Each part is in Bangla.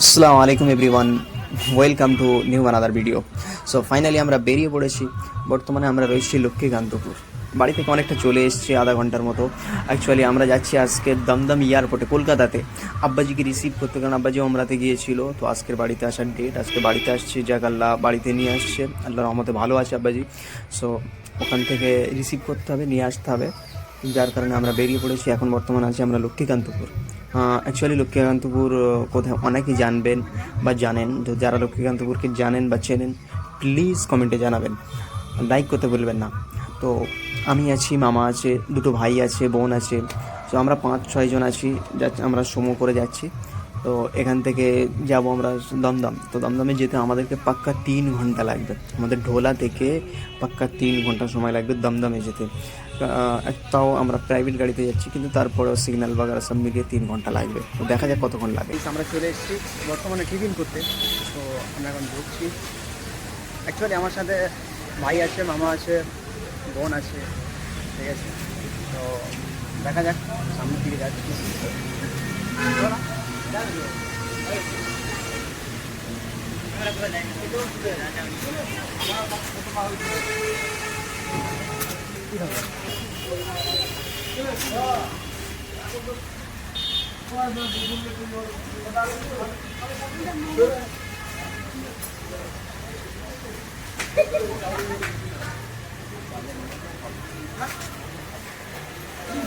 আসসালামু আলাইকুম everyone, welcome to new another video. So finally আমরা বেরিয়ে পড়েছি। বর্তমানে আমরা রয়েছি লক্ষ্মীকান্তপুর। বাড়ি থেকে অনেকটা চলে এসেছি, আধা ঘন্টার মতো। অ্যাকচুয়ালি আমরা যাচ্ছি আজকে দমদম এয়ারপোর্টে কলকাতাতে আব্বাজিকে রিসিভ করতে, কারণ আব্বাজি ওমরাতে গিয়েছিল। তো আজকের বাড়িতে আসার ডেট, আজকে বাড়িতে আসছি, যাক আল্লাহ বাড়িতে নিয়ে আসছে, আল্লাহর রহমতে ভালো আছে আব্বাজি। সো ওখান থেকে রিসিভ করতে হবে, নিয়ে আসতে হবে, যার কারণে আমরা বেরিয়ে পড়েছি। এখন বর্তমানে আছি আমরা লক্ষ্মীকান্তপুর। অ্যাকচুয়ালি লক্ষ্মীকান্তপুর কোথায় অনেকেই জানবেন বা জানেন। তো যারা লক্ষ্মীকান্তপুরকে জানেন বা চেনেন, প্লিজ কমেন্টে জানাবেন, লাইক করতে ভুলবেন না। তো আমি আছি, মামা আছে, দুটো ভাই আছে, বোন আছে। তো আমরা 5-6 জন আছি, আমরা সমো করে যাচ্ছি। তো এখান থেকে যাব আমরা দমদম। তো দমদমে যেতে আমাদেরকে পাক্কা 3 ঘন্টা লাগবে। আমাদের ঢোলা থেকে পাক্কা 3 ঘন্টা সময় লাগবে দমদমে যেতে। তাও আমরা প্রাইভেট গাড়িতে যাচ্ছি, কিন্তু তারপরেও সিগন্যাল বাগারা সব মিলিয়ে 3 ঘন্টা লাগবে। তো দেখা যাক কতক্ষণ লাগে। আমরা চলে এসেছি বর্তমানে টিফিন করতে। তো আমরা এখন ঢুকছি। অ্যাকচুয়ালি আমার সাথে ভাই আছে, মামা আছে, বোন আছে, ঠিক আছে। তো দেখা যাক, সামনের দিকে যাচ্ছি।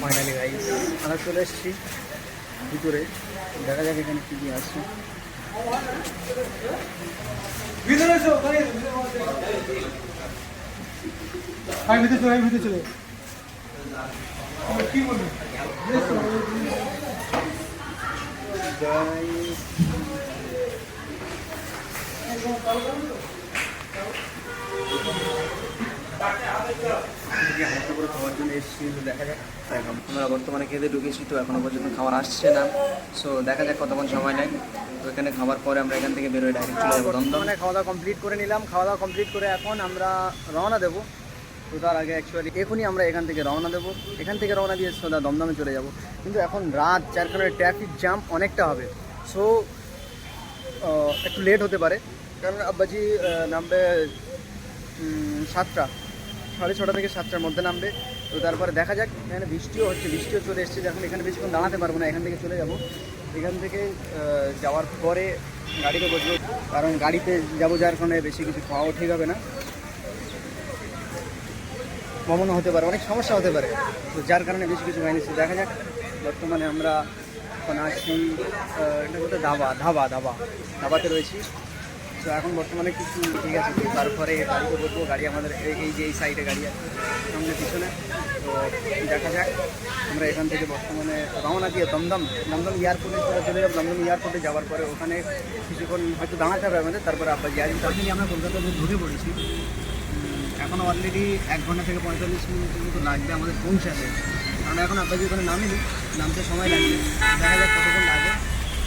ফাইনালি গাইস আমরা চলে এসেছি ভিতরে। দেখা যাক এখানে কী কী আছে। ভিতরে চলে কি বলবো গাইস। খাওয়ার জন্য এসেছি, দেখা যাক। আমরা বর্তমানে খেতে ঢুকেছি, তো এখনো পর্যন্ত খাবার আসছে না। সো দেখা যাক কতক্ষণ সময় নেয়। তো এখানে খাবার পরে আমরা এখান থেকে বেরোয় ডাইরেক্ট চলে যাবো দমদম। মানে খাওয়া দাওয়া কমপ্লিট করে নিলাম। খাওয়া দাওয়া কমপ্লিট করে এখন আমরা রওনা দেবো। তো তার আগে অ্যাকচুয়ালি এখনই আমরা এখান থেকে রওনা দেবো। এখান থেকে রওনা দিয়ে সোজা দমদমে চলে যাব। কিন্তু এখন রাত, যার কারণে ট্রাফিক জ্যাম অনেকটা হবে। সো একটু লেট হতে পারে, কারণ আব্বাজি নামবে 7টা, 6:30 থেকে 7টার মধ্যে নামবে। তো তারপরে দেখা যাক। এখানে বৃষ্টিও হচ্ছে, বৃষ্টিও চলে এসছে। যখন এখানে বেশিক্ষণ দাঁড়াতে পারবো না, এখান থেকে চলে যাব। এখান থেকে যাওয়ার পরে গাড়িতে বসবো, কারণ গাড়িতে যাবো, যার কারণে বেশি কিছু খাওয়াও ঠিক হবে না, ভ্রমণও হতে পারে, অনেক সমস্যা হতে পারে। তো যার কারণে বেশি কিছু হয়নি। দেখা যাক। বর্তমানে আমরা এখন আছি, এটা বলতে ধাবাতে রয়েছি। তো এখন বর্তমানে কিছু ঠিক আছে, তারপরে গাড়িতে বসবো। গাড়ি আমাদের এই যে এই সাইডে গাড়ি আছে, সামনে পিছনে। তো দেখা যাক। আমরা এখান থেকে বর্তমানে রওনা দিয়ে দমদম এয়ারপোর্টে চলে যাবো। দমদম এয়ারপোর্টে যাওয়ার পরে ওখানে কিছুক্ষণ হয়তো দাঁড়াতে হবে আমাদের, তারপরে আব্বাজি আসবে। তার জন্য আমরা কলকাতাতে ঢুকে পড়েছি। এখন অলরেডি 1 ঘন্টা থেকে 45 মিনিটের মতো লাগবে আমাদের পৌঁছাতে, কারণ এখন আব্বাজি ওখানে নামিনি, নামতে সময় লাগবে। দেখা যাক কতক্ষণ লাগে।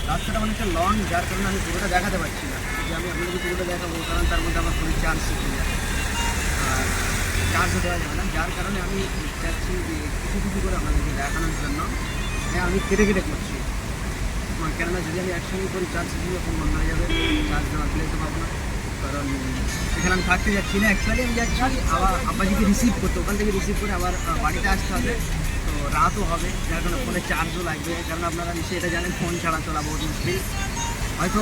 রাস্তাটা অনেকটা লং, যার কারণে আমি পুরোটা দেখাতে পারছি না। যে আমি আপনাদের পুরোটা দেখাবো, কারণ তার মধ্যে আমার ফোনের চার্জ শেষ হয়ে যাবে, আর চার্জও দেওয়া যাবে না। যার কারণে আমি চাচ্ছি যে কিছু করে আপনাদেরকে দেখানোর জন্য হ্যাঁ আমি কেটে করছি। কেননা যদি আমি একসঙ্গে করি, চার্জ শেষ হয়ে ফোন বন্ধ হয়ে যাবে, চার্জ দেওয়া প্লেতে পাবো না। কারণ এখানে আমি থাকতে যাচ্ছি না। অ্যাকচুয়ালি আমি যাচ্ছি আবার আব্বাজিকে রিসিভ করতে, ওখান থেকে রিসিভ করে আবার বাড়িতে আসতে হবে। তো রাতও হবে, যার কারণে ফোনে চার্জও লাগবে। কারণ আপনারা নিশ্চয়ই এটা জানেন, ফোন ছাড়া চলা বহুত মুশকিল। হয়তো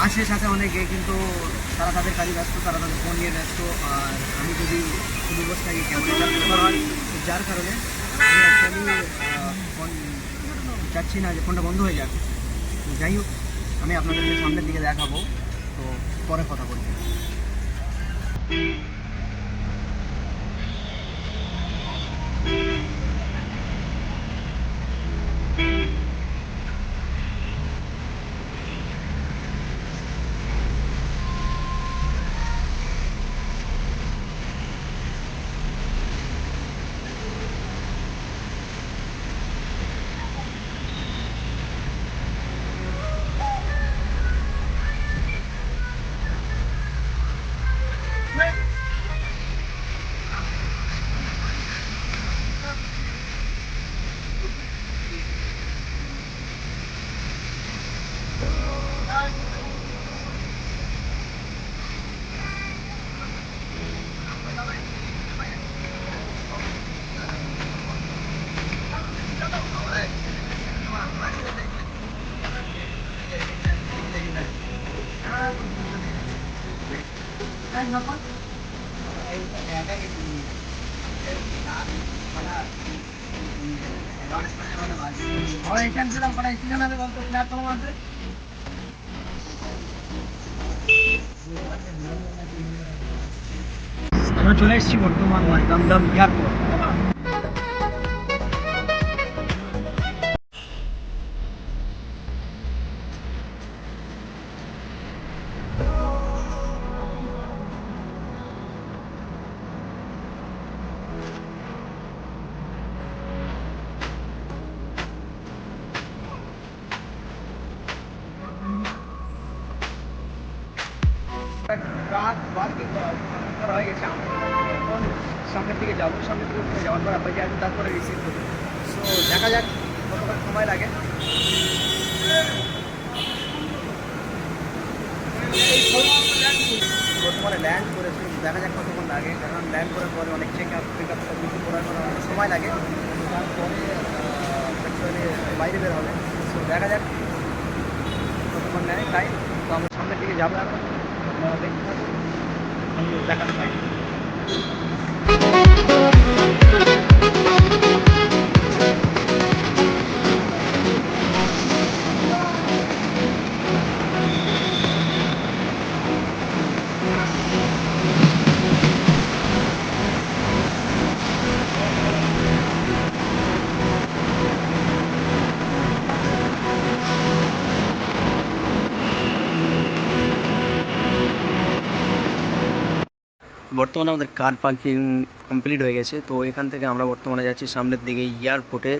আসে সাথে অনেকে, কিন্তু তারা তাদের কাজে ব্যস্ত, তারা তাদের ফোন নিয়ে ব্যস্ত। আর আমি যদি শুধু বসে থাকি, কেমন এটা ব্যবহার হয়, যার কারণে আমি অ্যাকচুয়ালি ফোন চাচ্ছি না যে ফোনটা বন্ধ হয়ে যাক। তো যাই হোক, আমি আপনাদেরকে সামনের দিকে দেখাবো, তো পরে কথা বলবো। আমরা চলে এসেছি বর্তমান দমদম এয়ারপোর্ট। রাত হয়ে গেছে, এখন সামনের দিকে যাবো, সামনের দিকে যাওয়ার পর আব্বাকে আসবো, তারপরে রিসিভ করবো। সো দেখা যাক কতক্ষণ সময় লাগে। বর্তমানে ল্যান্ড করেছি, দেখা যাক কতক্ষণ লাগে, কারণ ল্যান্ড করার পরে অনেক চেক আপ সব কিছু করার পরে অনেক সময় লাগে, তারপরে অ্যাকচুয়ালি বাইরে বের হবে। সো দেখা যাক কতক্ষণ নেয় টাইম। তো আমরা সামনের দিকে যাবো, এখন আপনারা দেখতে থাকুন, দেখাতে থাকি। বর্তমানে আমাদের কার পার্কিং কমপ্লিট হয়ে গেছে। তো এখান থেকে আমরা বর্তমানে যাচ্ছি সামনের দিকে এয়ারপোর্টে,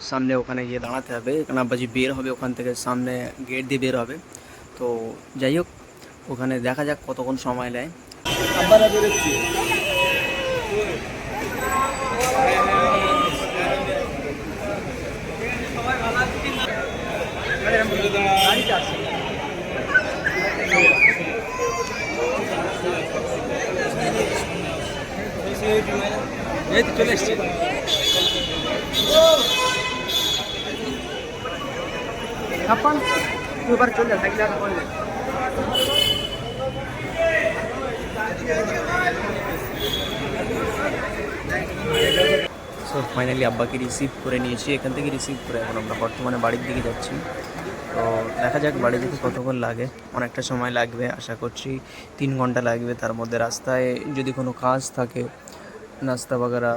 সামনে ওখানে গিয়ে দাঁড়াতে হবে, কারণ আব্বাজি বের হবে ওখান থেকে, সামনে গেট দিয়ে বের হবে। তো যাই হোক, ওখানে দেখা যাক কতক্ষণ সময় নেয়। আব্বারা বেরোচ্ছি। গাড়িতে আসছে, এই তো চলে এসছি। ছাপ্পান এবার চলে যা, থাকলে আর করলে। সো ফাইনালি আব্বাকে রিসিভ করে নিয়েছি, এখান থেকে রিসিভ করে এখন আমরা বর্তমানে বাড়ির দিকে যাচ্ছি। তো দেখা যাক বাড়ি যেতে কতক্ষণ লাগে, অনেকটা সময় লাগবে, আশা করছি 3 ঘন্টা লাগবে। তার মধ্যে রাস্তায় যদি কোনো কাজ থাকে, নাস্তা বাগারা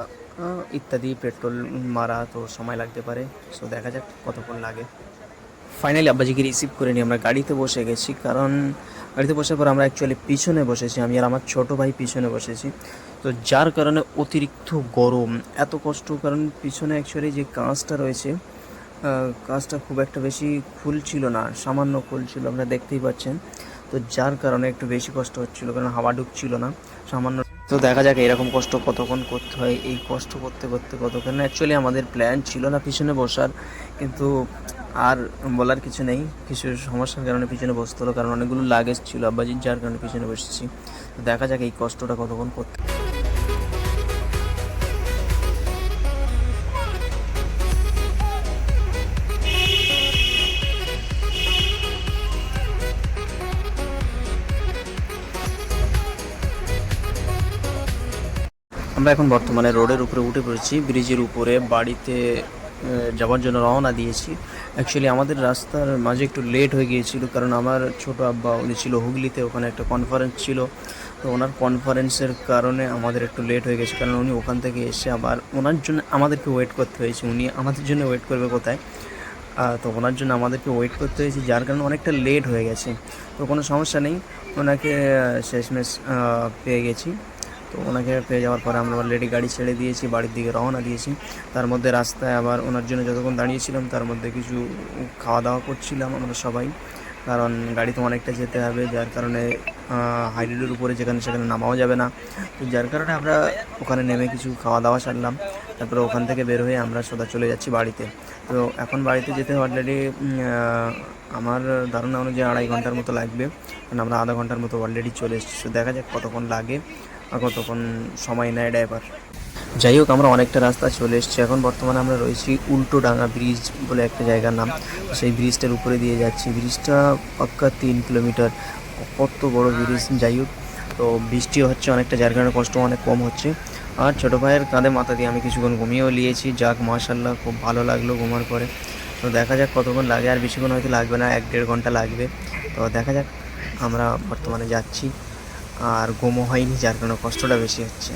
ইত্যাদি, পেট্রোল মারা, তো সময় লাগতে পারে। সো দেখা যাক কতক্ষণ লাগে। ফাইনালি আব্বাজিকে রিসিভ করে নিয়ে আমরা গাড়িতে বসে গেছি, কারণ গাড়িতে বসার পর আমরা অ্যাকচুয়ালি পিছনে বসেছি, আমি আর আমার ছোটো ভাই পিছনে বসেছি। তো যার কারণে অতিরিক্ত গরম, এত কষ্ট, কারণ পিছনে অ্যাকচুয়ালি যে কাঁচটা রয়েছে, কাঁচটা খুব একটা বেশি খুলছিল না, সামান্য খুলছিল, আপনারা দেখতেই পাচ্ছেন। তো যার কারণে একটু বেশি কষ্ট হচ্ছিলো, কারণ হাওয়া ঢুকছিল না সামান্য। তো দেখা যাক এরকম কষ্ট কতক্ষণ করতে হয়, এই কষ্ট করতে করতে কতক্ষণ। অ্যাকচুয়ালি আমাদের প্ল্যান ছিল না পিছনে বসার, কিন্তু আর বলার কিছু নেই, কিছু সমস্যার কারণে পিছনে বসতে হলো, কারণ অনেকগুলো লাগেজ ছিল আব্বাজির, যার কারণে পিছনে বসেছি। তো দেখা যাক এই কষ্টটা কতক্ষণ করতে। আমরা এখন বর্তমানে রোডের উপরে উঠে পড়েছি, ব্রিজের উপরে বাড়িতে যাওয়ার জন্য রওনা দিয়েছি। অ্যাকচুয়ালি আমাদের রাস্তার মাঝে একটু লেট হয়ে গিয়েছিল, কারণ আমার ছোটো আব্বা উনি ছিল হুগলিতে, ওখানে একটা কনফারেন্স ছিল। তো ওনার কনফারেন্সের কারণে আমাদের একটু লেট হয়ে গেছে, কারণ উনি ওখান থেকে এসে আবার ওনার জন্য আমাদেরকে ওয়েট করতে হয়েছে। উনি আমাদের জন্য ওয়েট করবে কোথায়, তো ওনার জন্য আমাদেরকে ওয়েট করতে হয়েছে, যার কারণে অনেকটা লেট হয়ে গেছে। তো কোনো সমস্যা নেই, ওনাকে শেষমেশ পেয়ে গেছি। তো ওনাকে পেয়ে যাওয়ার পরে আমরা অলরেডি গাড়ি ছেড়ে দিয়েছি, বাড়ির দিকে রওনা দিয়েছি। তার মধ্যে রাস্তায় আবার ওনার জন্য যতক্ষণ দাঁড়িয়েছিলাম, তার মধ্যে কিছু খাওয়া দাওয়া করছিলাম আমরা সবাই, কারণ গাড়ি তো অনেকটা যেতে হবে, যার কারণে হাই রোডের উপরে যেখানে সেখানে নামাও যাবে না। তো যার কারণে আমরা ওখানে নেমে কিছু খাওয়া দাওয়া সারলাম, তারপরে ওখান থেকে বের হয়ে আমরা সোজা চলে যাচ্ছি বাড়িতে। তো এখন বাড়িতে যেতে অলরেডি আমার ধারণা অনুযায়ী 2.5 ঘন্টার মতো লাগবে, কারণ আমরা আধা ঘন্টার মতো অলরেডি চলে এসেছি। তো দেখা যাক কতক্ষণ লাগে আর কতক্ষণ সময় নেয় ড্রাইভার। যাই হোক, আমরা অনেকটা রাস্তা চলে এসেছি, এখন বর্তমানে আমরা রয়েছি উল্টোডাঙ্গা ব্রিজ বলে একটা জায়গার নাম, সেই ব্রিজটার উপরে দিয়ে যাচ্ছি। ব্রিজটা পাক্কা 3 কিলোমিটার, কত বড় ব্রিজ। যাই হোক, তো বৃষ্টি হচ্ছে অনেকটা, যার কারণে কষ্ট অনেক কম হচ্ছে। আর ছোটো ভাইয়ের কাঁধে মাথা দিয়ে আমি কিছুক্ষণ ঘুমিয়েও নিয়েছি। যাক মাশাআল্লাহ, খুব ভালো লাগলো ঘুমার পরে। তো দেখা যাক কতক্ষণ লাগে, আর বেশিক্ষণ হয়তো লাগবে না, 1-1.5 ঘন্টা লাগবে। তো দেখা যাক। আমরা বর্তমানে যাচ্ছি, আর ঘুমও হয়নি, যার কারণে কষ্টটা বেশি হচ্ছে।